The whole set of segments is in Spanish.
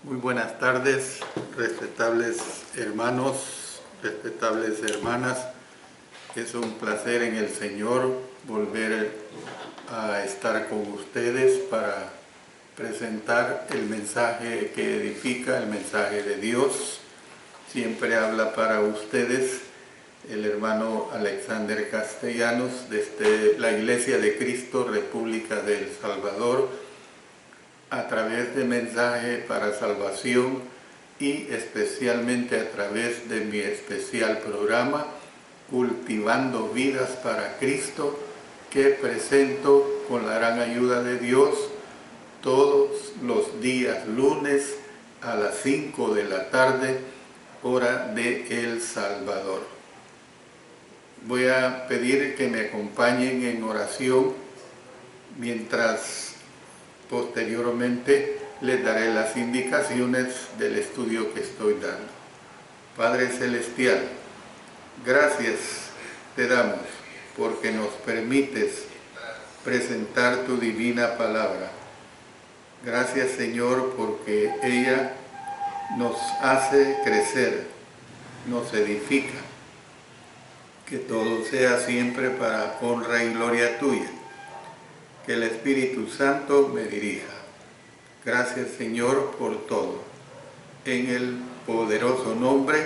Muy buenas tardes, respetables hermanos, respetables hermanas. Es un placer en el Señor volver a estar con ustedes para presentar el mensaje que edifica, el mensaje de Dios. Siempre habla para ustedes el hermano Alexander Castellanos desde la Iglesia de Cristo, República de El Salvador, a través de mensaje para salvación y especialmente a través de mi especial programa Cultivando Vidas para Cristo, que presento con la gran ayuda de Dios todos los días lunes a las 5 de la tarde, hora de El Salvador. Voy a pedir que me acompañen en oración mientras posteriormente les daré las indicaciones del estudio que estoy dando. Padre Celestial, gracias te damos porque nos permites presentar tu divina palabra. Gracias, Señor, porque ella nos hace crecer, nos edifica. Que todo sea siempre para honra y gloria tuya. Que el Espíritu Santo me dirija. Gracias, Señor, por todo. En el poderoso nombre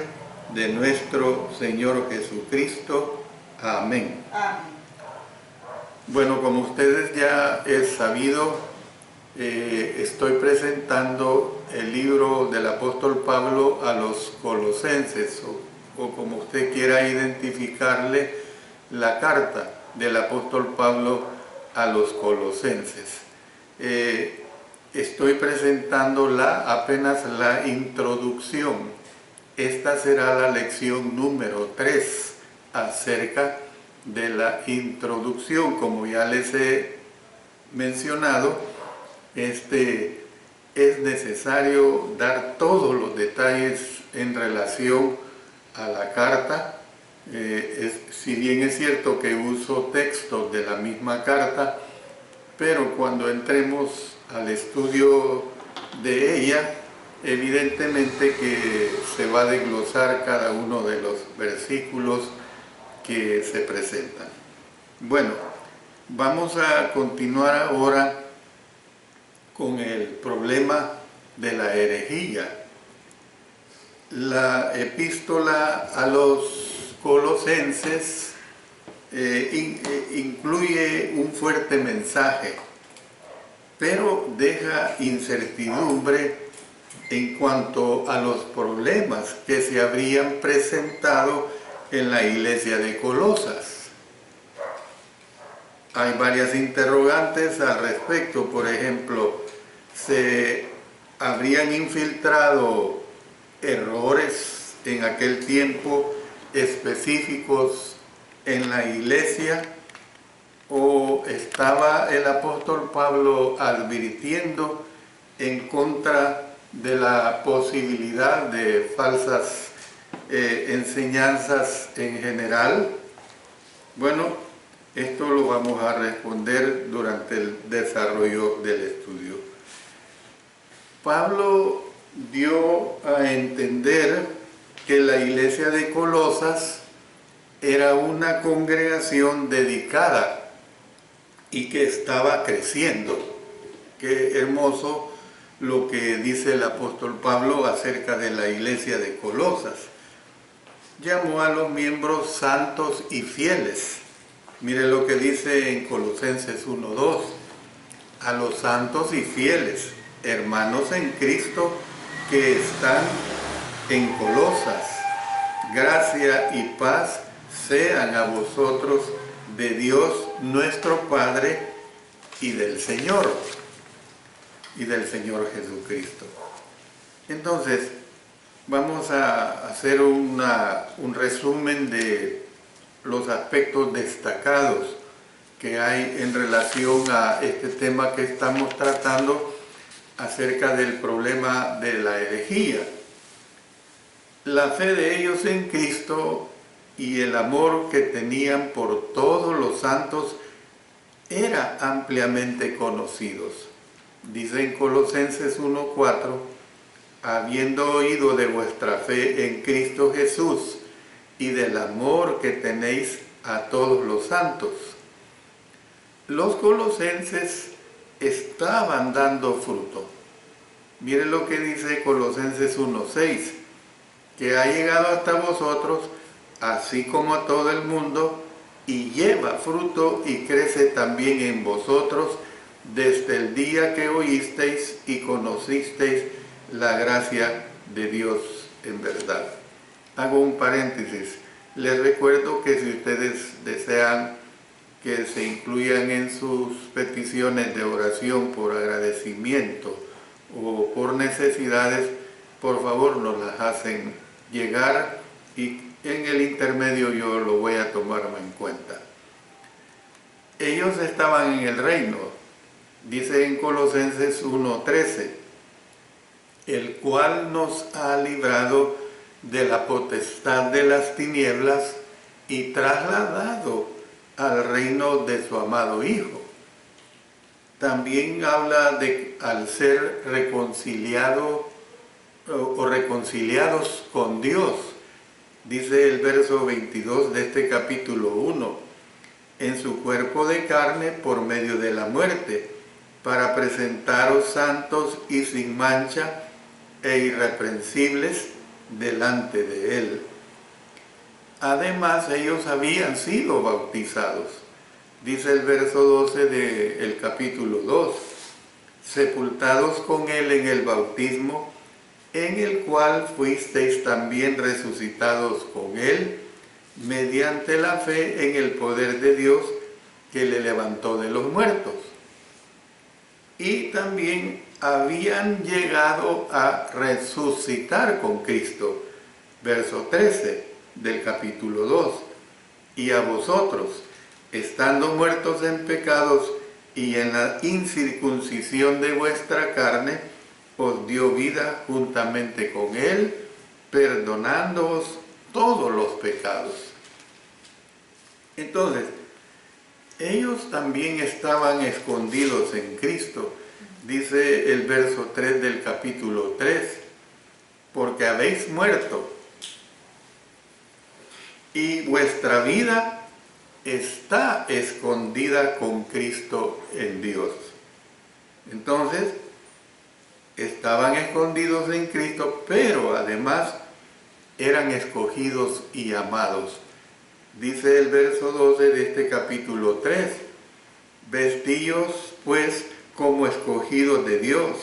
de nuestro Señor Jesucristo. Amén. Amén. Bueno, como ustedes ya es sabido, estoy presentando el libro del apóstol Pablo a los Colosenses, o como usted quiera identificarle, la carta del apóstol Pablo a los Colosenses. Estoy presentando apenas la introducción. Esta será la lección número 3 acerca de la introducción. Como ya les he mencionado, es necesario dar todos los detalles en relación a la carta. Si bien es cierto que uso textos de la misma carta, pero cuando entremos al estudio de ella, evidentemente que se va a desglosar cada uno de los versículos que se presentan. Bueno, vamos a continuar ahora con el problema de la herejía. La epístola a los Colosenses incluye un fuerte mensaje, pero deja incertidumbre en cuanto a los problemas que se habrían presentado en la iglesia de Colosas. Hay varias interrogantes al respecto. Por ejemplo, ¿se habrían infiltrado errores en aquel tiempo específicos en la iglesia, o estaba el apóstol Pablo advirtiendo en contra de la posibilidad de falsas enseñanzas en general? Bueno, esto lo vamos a responder durante el desarrollo del estudio. Pablo dio a entender que la iglesia de Colosas era una congregación dedicada y que estaba creciendo. Qué hermoso lo que dice el apóstol Pablo acerca de la iglesia de Colosas. Llamó a los miembros santos y fieles. Mire lo que dice en Colosenses 1:2. A los santos y fieles, hermanos en Cristo que están en Colosas, gracia y paz sean a vosotros de Dios nuestro Padre y del Señor Jesucristo. Entonces, vamos a hacer un resumen de los aspectos destacados que hay en relación a este tema que estamos tratando acerca del problema de la herejía. La fe de ellos en Cristo y el amor que tenían por todos los santos era ampliamente conocidos. Dice en Colosenses 1:4, habiendo oído de vuestra fe en Cristo Jesús y del amor que tenéis a todos los santos. Los colosenses estaban dando fruto. Miren lo que dice Colosenses 1:6, que ha llegado hasta vosotros, así como a todo el mundo, y lleva fruto y crece también en vosotros desde el día que oísteis y conocisteis la gracia de Dios en verdad. Hago un paréntesis. Les recuerdo que si ustedes desean que se incluyan en sus peticiones de oración por agradecimiento o por necesidades, por favor nos las hacen llegar y en el intermedio yo lo voy a tomar en cuenta. Ellos estaban en el reino, dice en Colosenses 1:13, el cual nos ha librado de la potestad de las tinieblas y trasladado al reino de su amado Hijo. También habla de al ser reconciliado o reconciliados con Dios. Dice el verso 22 de este capítulo 1, en su cuerpo de carne por medio de la muerte, para presentaros santos y sin mancha e irreprensibles delante de Él. Además, ellos habían sido bautizados. Dice el verso 12 del capítulo 2, sepultados con Él en el bautismo, en el cual fuisteis también resucitados con Él, mediante la fe en el poder de Dios que le levantó de los muertos. Y también habían llegado a resucitar con Cristo. Verso 13 del capítulo 2. Y a vosotros, estando muertos en pecados y en la incircuncisión de vuestra carne, os dio vida juntamente con Él, perdonándoos todos los pecados. Entonces, ellos también estaban escondidos en Cristo. Dice el verso 3 del capítulo 3, porque habéis muerto y vuestra vida está escondida con Cristo en Dios. Entonces, estaban escondidos en Cristo, pero además eran escogidos y amados. Dice el verso 12 de este capítulo 3, vestíos pues como escogidos de Dios,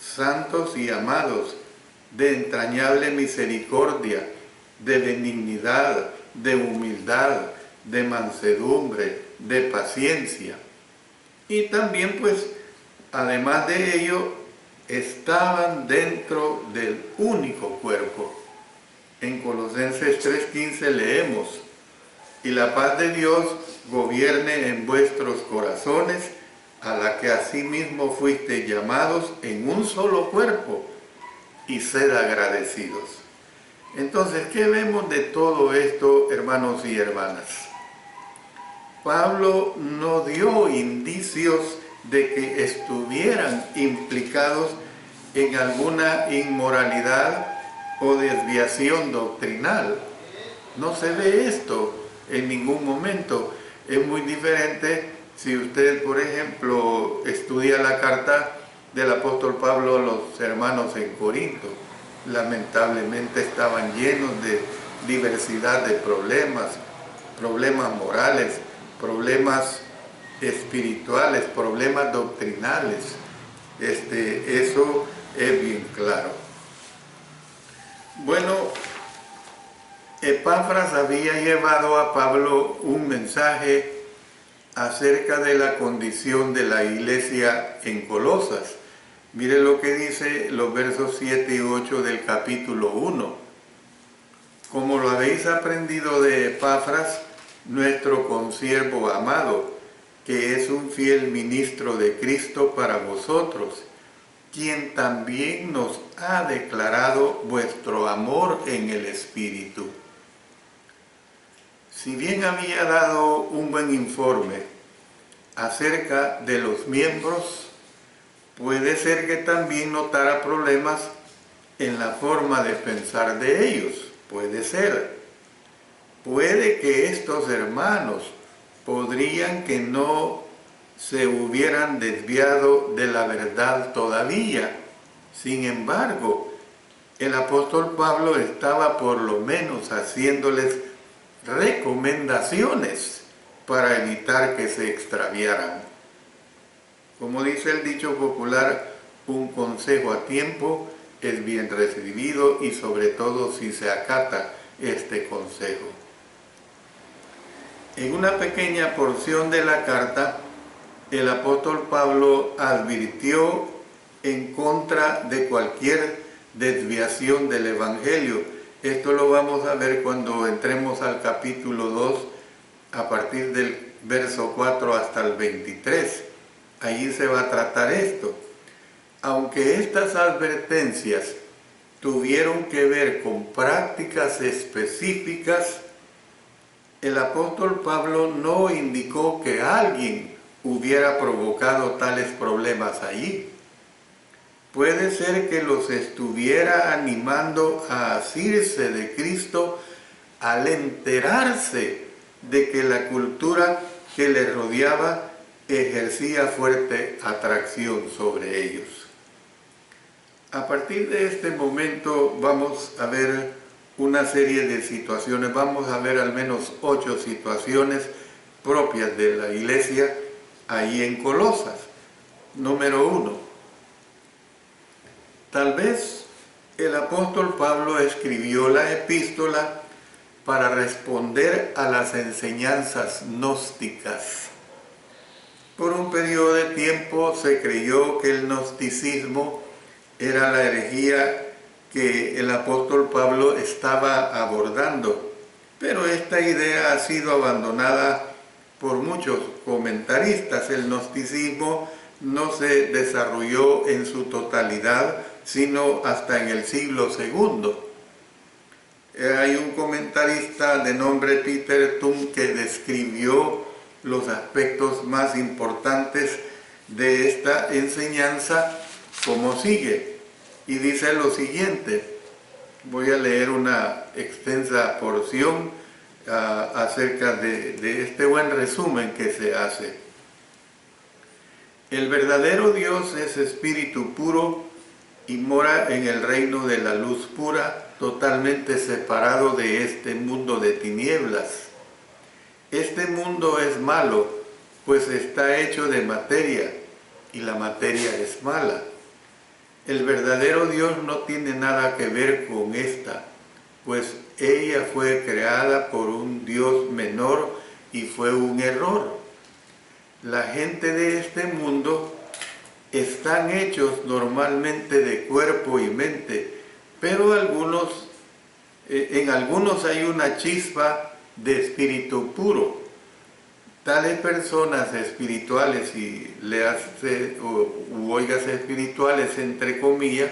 santos y amados, de entrañable misericordia, de benignidad, de humildad, de mansedumbre, de paciencia. Y también pues, además de ello, estaban dentro del único cuerpo. En Colosenses 3:15 leemos, y la paz de Dios gobierne en vuestros corazones, a la que asimismo fuisteis llamados en un solo cuerpo, y sed agradecidos. Entonces, ¿qué vemos de todo esto, hermanos y hermanas? Pablo no dio indicios de que estuvieran implicados en alguna inmoralidad o desviación doctrinal. No se ve esto en ningún momento. Es muy diferente si usted, por ejemplo, estudia la carta del apóstol Pablo a los hermanos en Corinto. Lamentablemente estaban llenos de diversidad de problemas, problemas morales, problemas espirituales, problemas doctrinales. Eso es bien claro. Bueno, Epafras había llevado a Pablo un mensaje acerca de la condición de la iglesia en Colosas. Mire lo que dice los versos 7 y 8 del capítulo 1. Como lo habéis aprendido de Epafras, nuestro consiervo amado, que es un fiel ministro de Cristo para vosotros, quien también nos ha declarado vuestro amor en el Espíritu. Si bien había dado un buen informe acerca de los miembros, puede ser que también notara problemas en la forma de pensar de ellos. Puede ser. Puede que estos hermanos podrían que no se hubieran desviado de la verdad todavía. Sin embargo, el apóstol Pablo estaba por lo menos haciéndoles recomendaciones para evitar que se extraviaran. Como dice el dicho popular, un consejo a tiempo es bien recibido y sobre todo si se acata este consejo. En una pequeña porción de la carta, el apóstol Pablo advirtió en contra de cualquier desviación del Evangelio. Esto lo vamos a ver cuando entremos al capítulo 2, a partir del verso 4 hasta el 23. Allí se va a tratar esto. Aunque estas advertencias tuvieron que ver con prácticas específicas, el apóstol Pablo no indicó que alguien hubiera provocado tales problemas allí. Puede ser que los estuviera animando a asirse de Cristo al enterarse de que la cultura que les rodeaba ejercía fuerte atracción sobre ellos. A partir de este momento vamos a ver una serie de situaciones, vamos a ver al menos 8 situaciones propias de la iglesia ahí en Colosas. Número 1. Tal vez el apóstol Pablo escribió la epístola para responder a las enseñanzas gnósticas. Por un periodo de tiempo se creyó que el gnosticismo era la herejía que el apóstol Pablo estaba abordando, pero esta idea ha sido abandonada por muchos comentaristas. El gnosticismo no se desarrolló en su totalidad, sino hasta en el siglo II. Hay un comentarista de nombre Peter Tum que describió los aspectos más importantes de esta enseñanza como sigue, y dice lo siguiente. Voy a leer una extensa porción acerca de este buen resumen que se hace. El verdadero Dios es espíritu puro y mora en el reino de la luz pura, totalmente separado de este mundo de tinieblas. Este mundo es malo, pues está hecho de materia, y la materia es mala. El verdadero Dios no tiene nada que ver con esta, pues ella fue creada por un Dios menor y fue un error. La gente de este mundo están hechos normalmente de cuerpo y mente, pero en algunos hay una chispa de espíritu puro. Tales personas espirituales, y oigas espirituales entre comillas,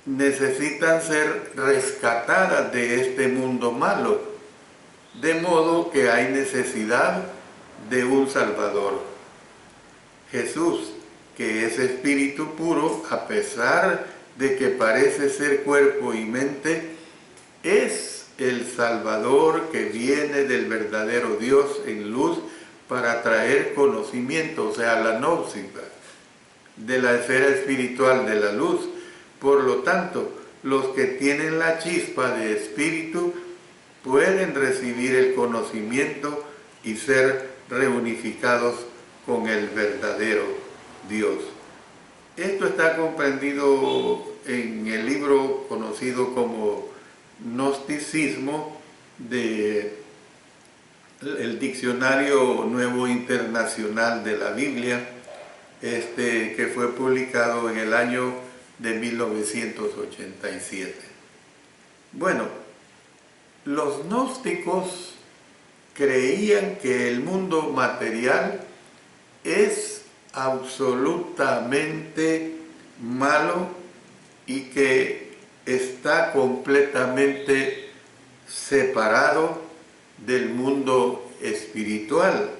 necesitan ser rescatadas de este mundo malo, de modo que hay necesidad de un Salvador. Jesús, que es espíritu puro, a pesar de que parece ser cuerpo y mente, es el Salvador que viene del verdadero Dios en luz para traer conocimiento, o sea, la gnosis, de la esfera espiritual de la luz. Por lo tanto, los que tienen la chispa de espíritu pueden recibir el conocimiento y ser reunificados con el verdadero Dios. Esto está comprendido en el libro conocido como Gnosticismo del Diccionario Nuevo Internacional de la Biblia, que fue publicado en el año de 1987. Bueno, los gnósticos creían que el mundo material es absolutamente malo y que está completamente separado del mundo espiritual.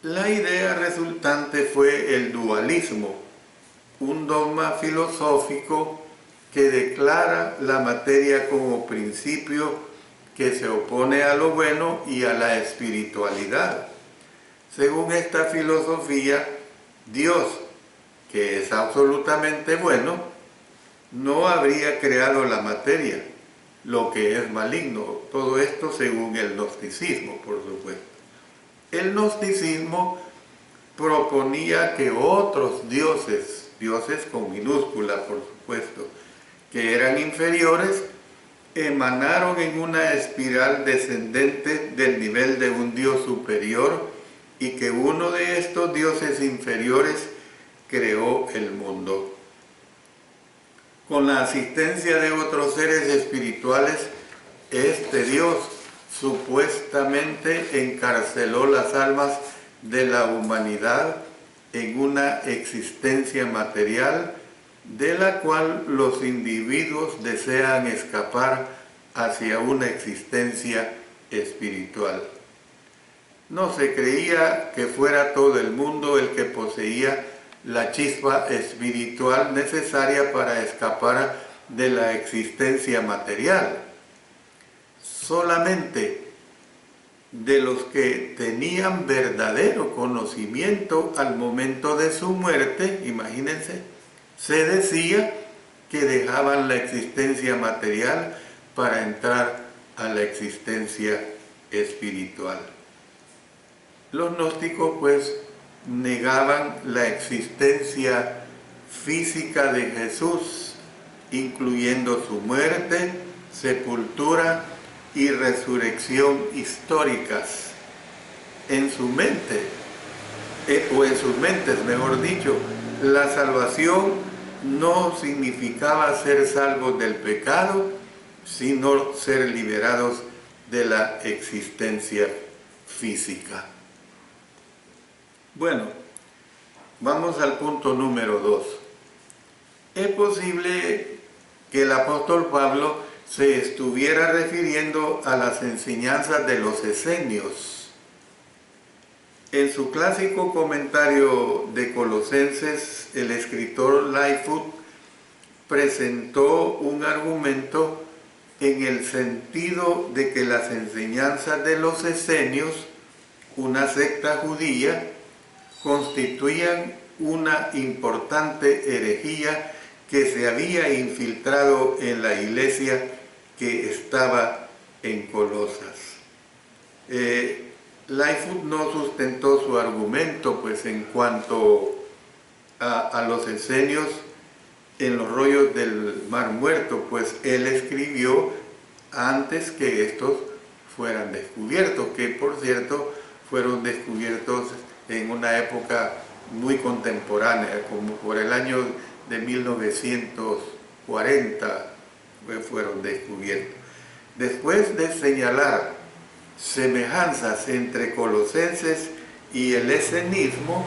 La idea resultante fue el dualismo, un dogma filosófico que declara la materia como principio que se opone a lo bueno y a la espiritualidad. Según esta filosofía, Dios, que es absolutamente bueno, no habría creado la materia, lo que es maligno. Todo esto según el gnosticismo, por supuesto. El gnosticismo proponía que otros dioses, dioses con minúscula, por supuesto, que eran inferiores, emanaron en una espiral descendente del nivel de un dios superior y que uno de estos dioses inferiores creó el mundo. Con la asistencia de otros seres espirituales, este Dios supuestamente encarceló las almas de la humanidad en una existencia material de la cual los individuos desean escapar hacia una existencia espiritual. No se creía que fuera todo el mundo el que poseía la chispa espiritual necesaria para escapar de la existencia material. Solamente de los que tenían verdadero conocimiento al momento de su muerte, imagínense, se decía que dejaban la existencia material para entrar a la existencia espiritual. Los gnósticos, pues, negaban la existencia física de Jesús, incluyendo su muerte, sepultura y resurrección históricas. En su mente, o en sus mentes, mejor dicho, la salvación no significaba ser salvos del pecado, sino ser liberados de la existencia física. Bueno, vamos al punto número 2. Es posible que el apóstol Pablo se estuviera refiriendo a las enseñanzas de los esenios. En su clásico comentario de Colosenses, el escritor Lightfoot presentó un argumento en el sentido de que las enseñanzas de los esenios, una secta judía, constituían una importante herejía que se había infiltrado en la iglesia que estaba en Colosas. Lightfoot no sustentó su argumento, pues en cuanto a los esenios en los rollos del Mar Muerto, pues él escribió antes que estos fueran descubiertos, que por cierto fueron descubiertos en una época muy contemporánea, como por el año de 1940 fueron descubiertos. Después de señalar semejanzas entre Colosenses y el esenismo,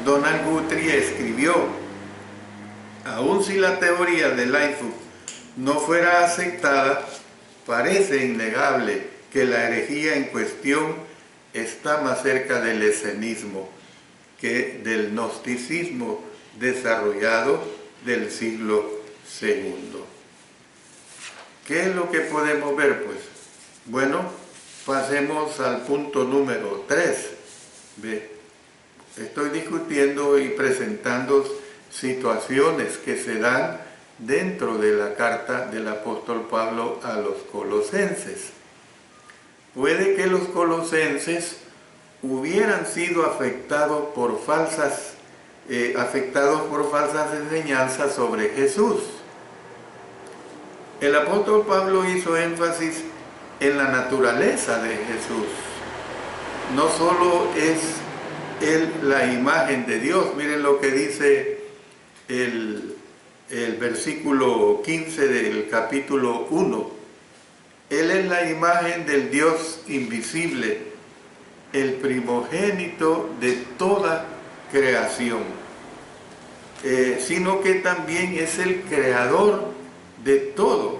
Donald Guthrie escribió: aun si la teoría de Lightfoot no fuera aceptada, parece innegable que la herejía en cuestión está más cerca del esenismo que del gnosticismo desarrollado del siglo II. ¿Qué es lo que podemos ver, pues? Bueno, pasemos al punto número 3. Estoy discutiendo y presentando situaciones que se dan dentro de la carta del apóstol Pablo a los colosenses. Puede que los colosenses hubieran sido afectados por falsas enseñanzas sobre Jesús. El apóstol Pablo hizo énfasis en la naturaleza de Jesús. No solo es Él la imagen de Dios. Miren lo que dice el versículo 15 del capítulo 1. Él es la imagen del Dios invisible, el primogénito de toda creación, sino que también es el creador de todo.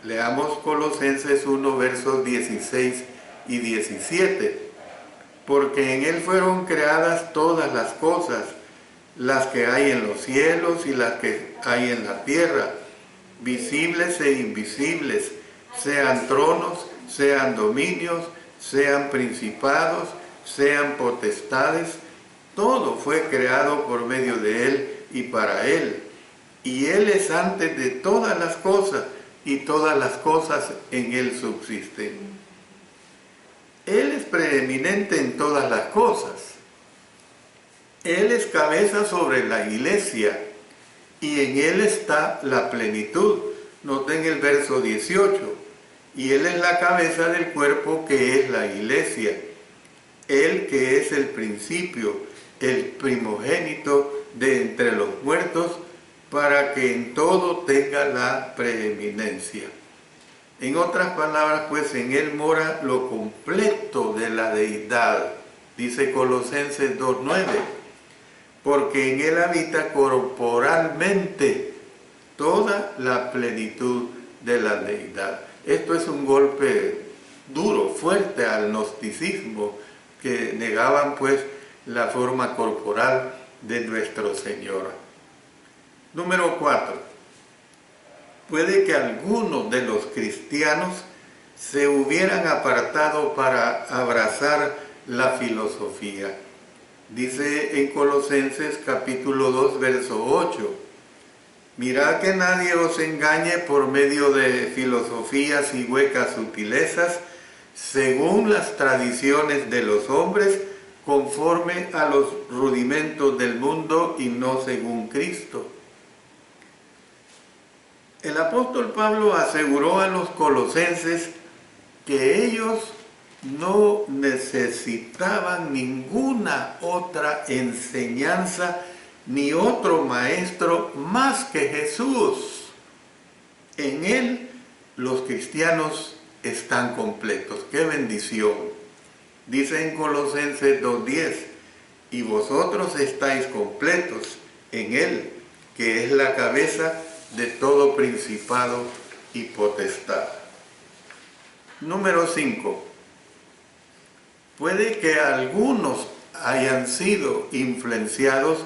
Leamos Colosenses 1, versos 16 y 17. Porque en Él fueron creadas todas las cosas, las que hay en los cielos y las que hay en la tierra, visibles e invisibles, sean tronos, sean dominios, sean principados, sean potestades. Todo fue creado por medio de Él y para Él. Y Él es antes de todas las cosas, y todas las cosas en Él subsisten. Él es preeminente en todas las cosas. Él es cabeza sobre la iglesia, y en Él está la plenitud. Noten el verso 18. Y Él es la cabeza del cuerpo que es la iglesia. Él que es el principio, el primogénito de entre los muertos, para que en todo tenga la preeminencia. En otras palabras, pues en Él mora lo completo de la deidad, dice Colosenses 2:9, porque en Él habita corporalmente toda la plenitud de la deidad. Esto es un golpe duro, fuerte al gnosticismo, que negaban pues la forma corporal de nuestro Señor. Número 4. Puede que algunos de los cristianos se hubieran apartado para abrazar la filosofía. Dice en Colosenses capítulo 2, verso 8, mirad que nadie os engañe por medio de filosofías y huecas sutilezas, según las tradiciones de los hombres, conforme a los rudimentos del mundo y no según Cristo. El apóstol Pablo aseguró a los colosenses que ellos no necesitaban ninguna otra enseñanza ni otro maestro más que Jesús. En Él los cristianos están completos. ¡Qué bendición! Dice en Colosenses 2:10, y vosotros estáis completos en Él, que es la cabeza de todo principado y potestad. Número 5. Puede que algunos hayan sido influenciados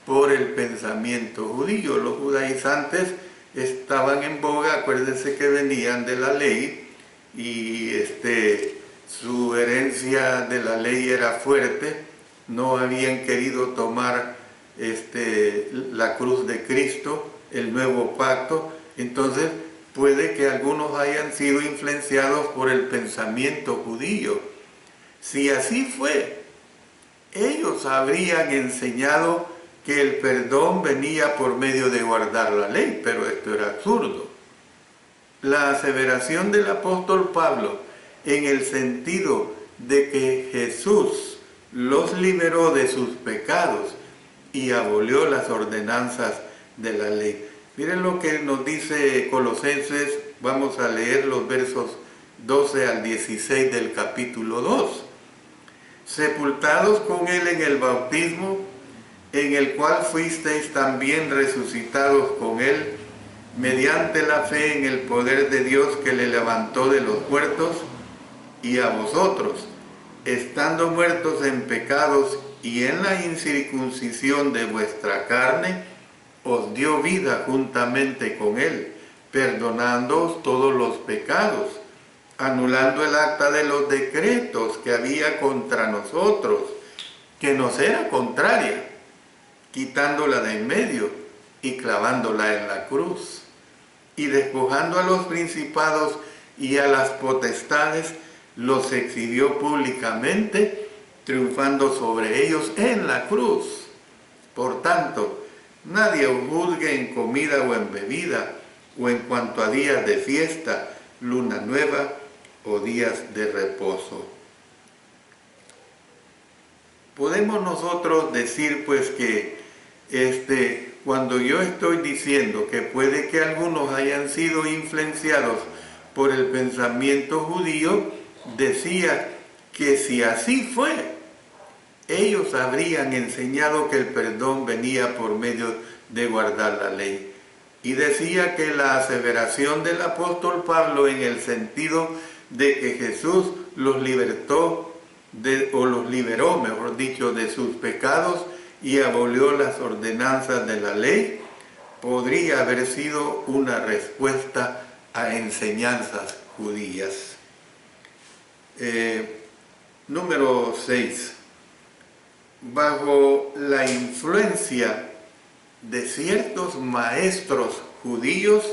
por el pensamiento judío. Los judaizantes estaban en boga, acuérdense que venían de la ley y su herencia de la ley era fuerte, no habían querido tomar la cruz de Cristo, el nuevo pacto. Entonces puede que algunos hayan sido influenciados por el pensamiento judío. Si así fue, ellos habrían enseñado que el perdón venía por medio de guardar la ley, pero esto era absurdo. La aseveración del apóstol Pablo en el sentido de que Jesús los liberó de sus pecados y abolió las ordenanzas de la ley. Miren lo que nos dice Colosenses, vamos a leer los versos 12 al 16 del capítulo 2. Sepultados con Él en el bautismo, en el cual fuisteis también resucitados con Él, mediante la fe en el poder de Dios que le levantó de los muertos, y a vosotros, estando muertos en pecados y en la incircuncisión de vuestra carne, os dio vida juntamente con Él, perdonándoos todos los pecados, anulando el acta de los decretos que había contra nosotros, que nos era contraria, quitándola de en medio y clavándola en la cruz, y despojando a los principados y a las potestades, los exhibió públicamente, triunfando sobre ellos en la cruz. Por tanto, nadie os juzgue en comida o en bebida, o en cuanto a días de fiesta, luna nueva o días de reposo. Podemos nosotros decir pues que cuando yo estoy diciendo que puede que algunos hayan sido influenciados por el pensamiento judío, decía que si así fue, ellos habrían enseñado que el perdón venía por medio de guardar la ley. Y decía que la aseveración del apóstol Pablo en el sentido de que Jesús los libertó, los liberó, mejor dicho, de sus pecados y abolió las ordenanzas de la ley, podría haber sido una respuesta a enseñanzas judías. Número 6. Bajo la influencia de ciertos maestros judíos,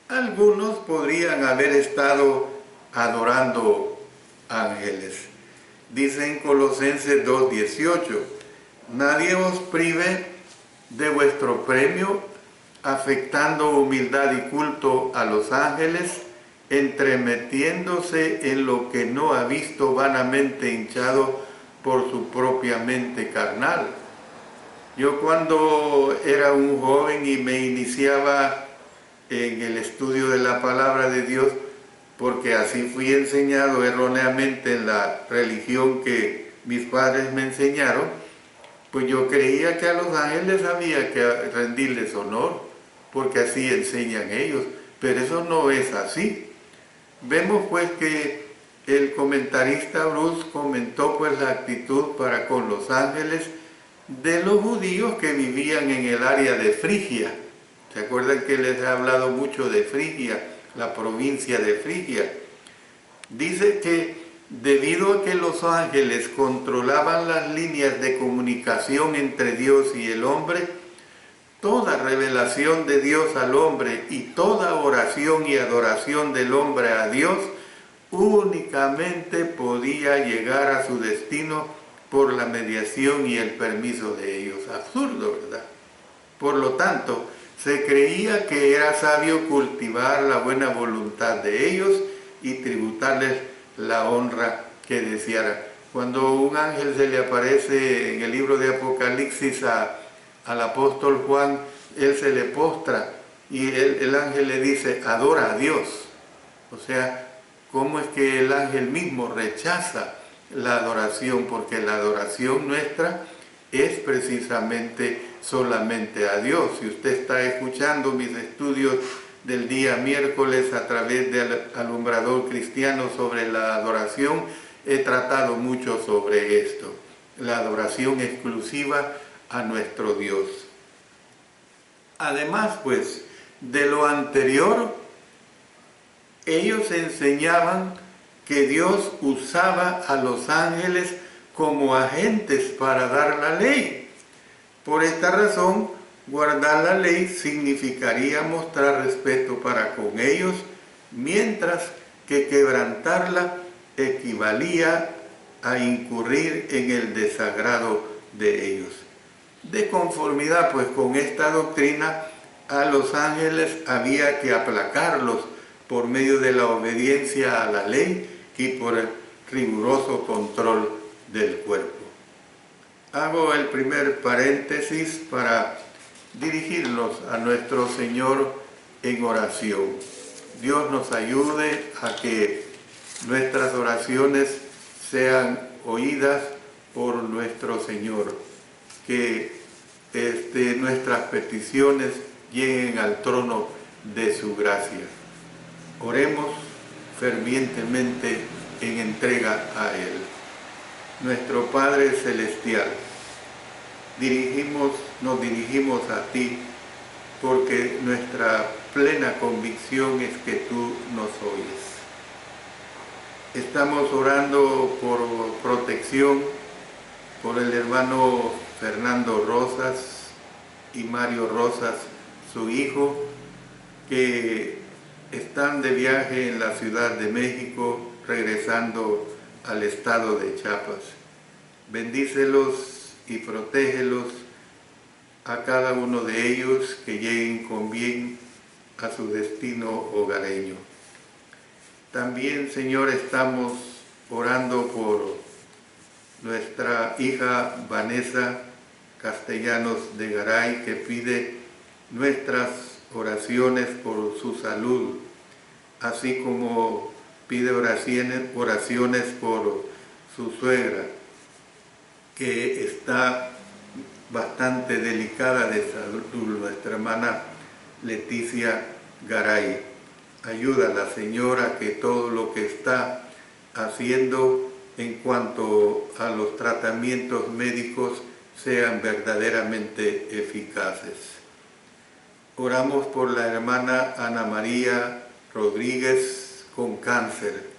algunos podrían haber estado adorando ángeles. Dice en Colosenses 2:18, nadie os prive de vuestro premio, afectando humildad y culto a los ángeles, entremetiéndose en lo que no ha visto, vanamente hinchado por su propia mente carnal. Yo cuando era un joven y me iniciaba en el estudio de la palabra de Dios, porque así fui enseñado erróneamente en la religión que mis padres me enseñaron, pues yo creía que a los ángeles había que rendirles honor, porque así enseñan ellos, pero eso no es así. Vemos pues que el comentarista Bruce comentó pues la actitud para con los ángeles de los judíos que vivían en el área de Frigia. ¿Se acuerdan que les he hablado mucho de Frigia, la provincia de Frigia? Dice que debido a que los ángeles controlaban las líneas de comunicación entre Dios y el hombre, toda revelación de Dios al hombre y toda oración y adoración del hombre a Dios únicamente podía llegar a su destino por la mediación y el permiso de ellos. Absurdo, ¿verdad? Por lo tanto, se creía que era sabio cultivar la buena voluntad de ellos y tributarles la honra que desearan. Cuando un ángel se le aparece en el libro de Apocalipsis al apóstol Juan, él se le postra y el ángel le dice, adora a Dios. O sea, ¿cómo es que el ángel mismo rechaza la adoración? Porque la adoración nuestra es precisamente solamente a Dios. Si usted está escuchando mis estudios del día miércoles a través del Alumbrador Cristiano sobre la adoración, he tratado mucho sobre esto, la adoración exclusiva a nuestro Dios. Además, pues, de lo anterior, ellos enseñaban que Dios usaba a los ángeles como agentes para dar la ley. Por esta razón, guardar la ley significaría mostrar respeto para con ellos, mientras que quebrantarla equivalía a incurrir en el desagrado de ellos. De conformidad pues con esta doctrina, a los ángeles había que aplacarlos por medio de la obediencia a la ley y por el riguroso control del cuerpo. Hago el primer paréntesis para dirigirnos a nuestro Señor en oración. Dios nos ayude a que nuestras oraciones sean oídas por nuestro Señor, que nuestras peticiones lleguen al trono de su gracia. Oremos fervientemente en entrega a Él. Nuestro Padre Celestial, nos dirigimos a ti porque nuestra plena convicción es que tú nos oyes. Estamos orando por protección por el hermano Fernando Rosas y Mario Rosas, su hijo, que están de viaje en la Ciudad de México, regresando al estado de Chiapas. Bendícelos y protégelos a cada uno de ellos, que lleguen con bien a su destino hogareño. También, Señor, estamos orando por nuestra hija Vanessa Castellanos de Garay, que pide nuestras oraciones por su salud, así como pide oraciones por su suegra, que está bastante delicada de salud, nuestra hermana Leticia Garay. Ayúdala, Señora, que todo lo que está haciendo en cuanto a los tratamientos médicos sean verdaderamente eficaces. Oramos por la hermana Ana María Rodríguez con cáncer,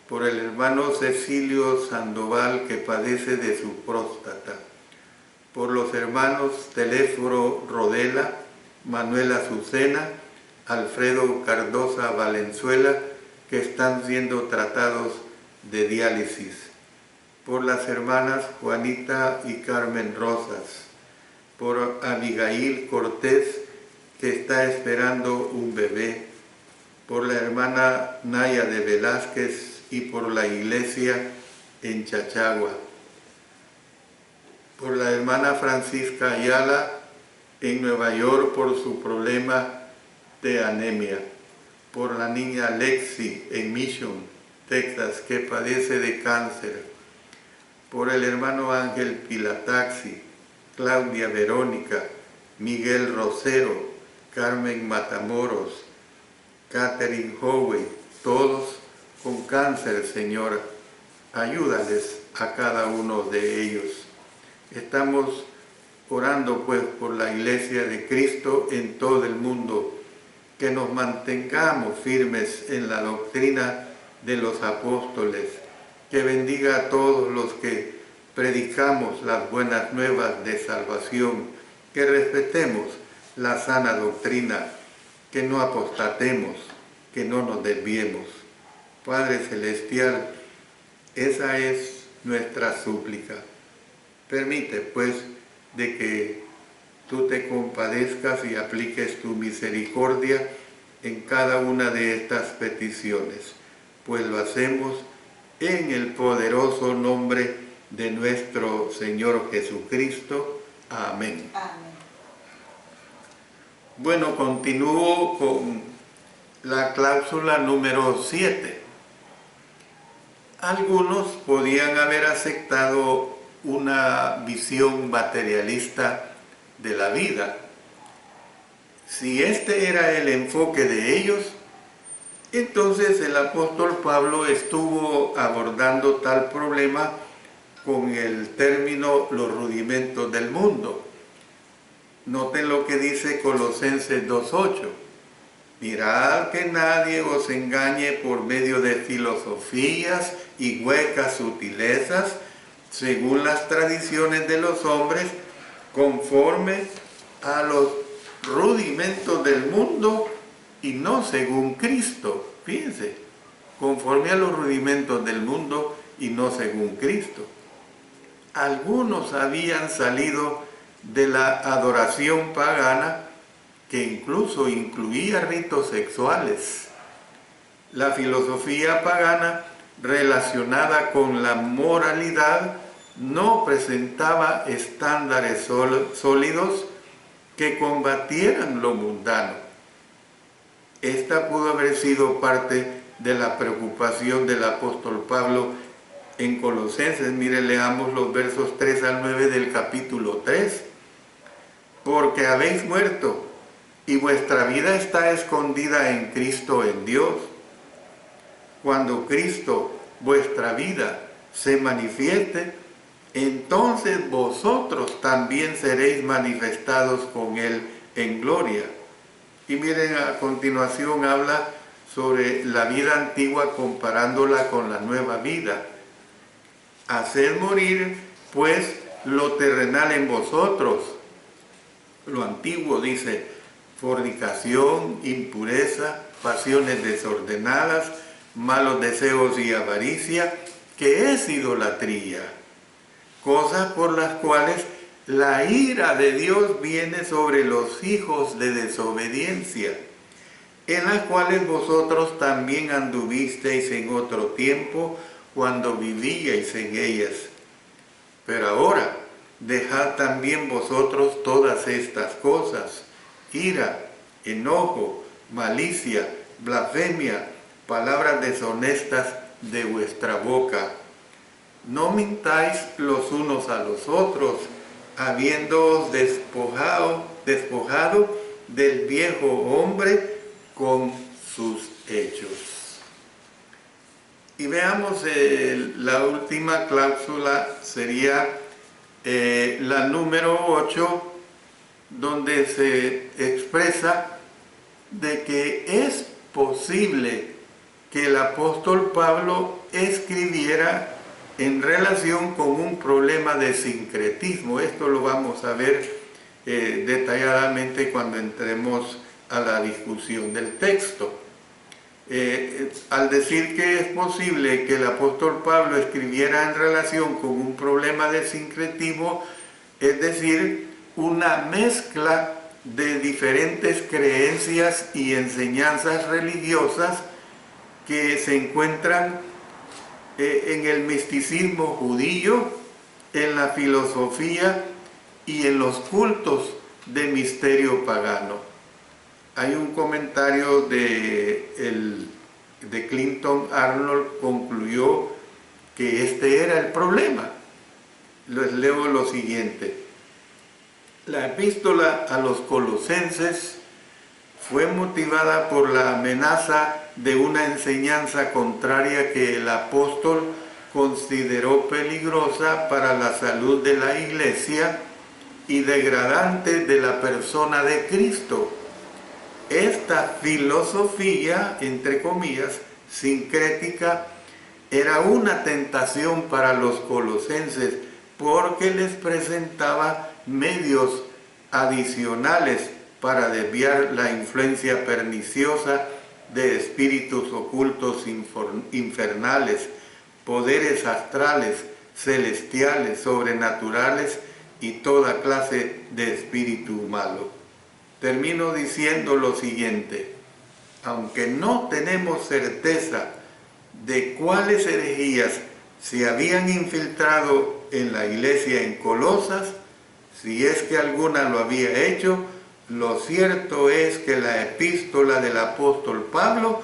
por el hermano Cecilio Sandoval que padece de su próstata, por los hermanos Teléforo Rodela, Manuel Azucena, Alfredo Cardosa Valenzuela, que están siendo tratados de diálisis, por las hermanas Juanita y Carmen Rosas, por Abigail Cortés, que está esperando un bebé, por la hermana Naya de Velázquez y por la iglesia en Chachagua, por la hermana Francisca Ayala en Nueva York por su problema de anemia, por la niña Lexi en Mission, Texas, que padece de cáncer, por el hermano Ángel Pilataxi, Claudia Verónica, Miguel Rosero, Carmen Matamoros, Catherine Howey, todos con cáncer, Señor. Ayúdales a cada uno de ellos. Estamos orando pues por la Iglesia de Cristo en todo el mundo, que nos mantengamos firmes en la doctrina de los apóstoles, que bendiga a todos los que predicamos las buenas nuevas de salvación, que respetemos la sana doctrina, que no apostatemos, que no nos desviemos. Padre Celestial, esa es nuestra súplica. Permite pues de que tú te compadezcas y apliques tu misericordia en cada una de estas peticiones, pues lo hacemos en el poderoso nombre de nuestro Señor Jesucristo. Amén. Amén. Bueno, continúo con la cláusula número 7. Algunos podían haber aceptado una visión materialista de la vida. Si este era el enfoque de ellos, entonces el apóstol Pablo estuvo abordando tal problema con el término los rudimentos del mundo. Noten lo que dice Colosenses 2:8. Mirad que nadie os engañe por medio de filosofías y huecas sutilezas, según las tradiciones de los hombres, conforme a los rudimentos del mundo y no según Cristo. Fíjense, conforme a los rudimentos del mundo y no según Cristo. Algunos habían salido de la adoración pagana, que incluso incluía ritos sexuales. La filosofía pagana relacionada con la moralidad no presentaba estándares sólidos que combatieran lo mundano. Esta pudo haber sido parte de la preocupación del apóstol Pablo en Colosenses. Mire, leamos los versos 3 al 9 del capítulo 3. Porque habéis muerto, y vuestra vida está escondida en Cristo en Dios. Cuando Cristo, vuestra vida, se manifieste, entonces vosotros también seréis manifestados con Él en gloria. Y miren, a continuación habla sobre la vida antigua comparándola con la nueva vida. Haced morir, pues, lo terrenal en vosotros. Lo antiguo dice, fornicación, impureza, pasiones desordenadas, malos deseos y avaricia, que es idolatría. Cosas por las cuales la ira de Dios viene sobre los hijos de desobediencia, en las cuales vosotros también anduvisteis en otro tiempo cuando vivíais en ellas. Pero ahora, dejad también vosotros todas estas cosas: ira, enojo, malicia, blasfemia, palabras deshonestas de vuestra boca. No mintáis los unos a los otros, habiéndoos despojado del viejo hombre con sus hechos. Y veamos, la última cláusula sería la número 8, donde se expresa de que es posible que el apóstol Pablo escribiera en relación con un problema de sincretismo. Esto lo vamos a ver detalladamente cuando entremos a la discusión del texto. Al decir que es posible que el apóstol Pablo escribiera en relación con un problema de sincretismo, es decir, una mezcla de diferentes creencias y enseñanzas religiosas que se encuentran en el misticismo judío, en la filosofía y en los cultos de misterio pagano. Hay un comentario de Clinton Arnold, concluyó que este era el problema. Les leo lo siguiente. La epístola a los colosenses fue motivada por la amenaza de una enseñanza contraria que el apóstol consideró peligrosa para la salud de la iglesia y degradante de la persona de Cristo. Esta filosofía, entre comillas, sincrética, era una tentación para los colosenses porque les presentaba medios adicionales para desviar la influencia perniciosa de espíritus ocultos infernales, poderes astrales, celestiales, sobrenaturales y toda clase de espíritu malo. Termino diciendo lo siguiente: aunque no tenemos certeza de cuáles herejías se habían infiltrado en la iglesia en Colosas, si es que alguna lo había hecho, lo cierto es que la epístola del apóstol Pablo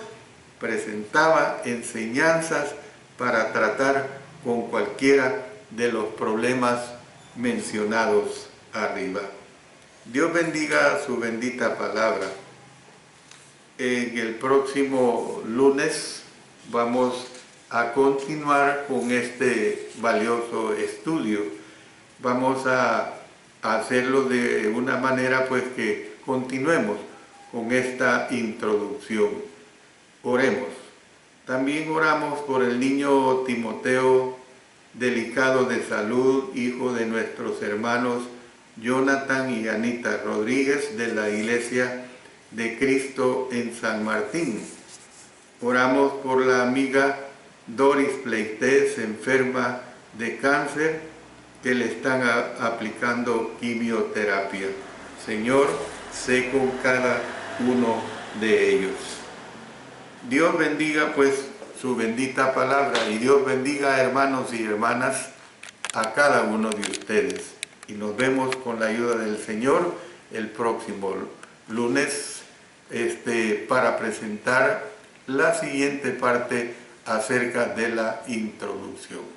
presentaba enseñanzas para tratar con cualquiera de los problemas mencionados arriba. Dios bendiga su bendita palabra. En el próximo lunes vamos a continuar con este valioso estudio. Vamos a hacerlo de una manera pues que continuemos con esta introducción. Oremos. También oramos por el niño Timoteo, delicado de salud, hijo de nuestros hermanos Jonathan y Anita Rodríguez de la Iglesia de Cristo en San Martín. Oramos por la amiga Doris Pleites, enferma de cáncer, que le están aplicando quimioterapia. Señor, sé con cada uno de ellos. Dios bendiga pues su bendita palabra, y Dios bendiga, hermanos y hermanas, a cada uno de ustedes. Y nos vemos con la ayuda del Señor el próximo lunes para presentar la siguiente parte acerca de la introducción.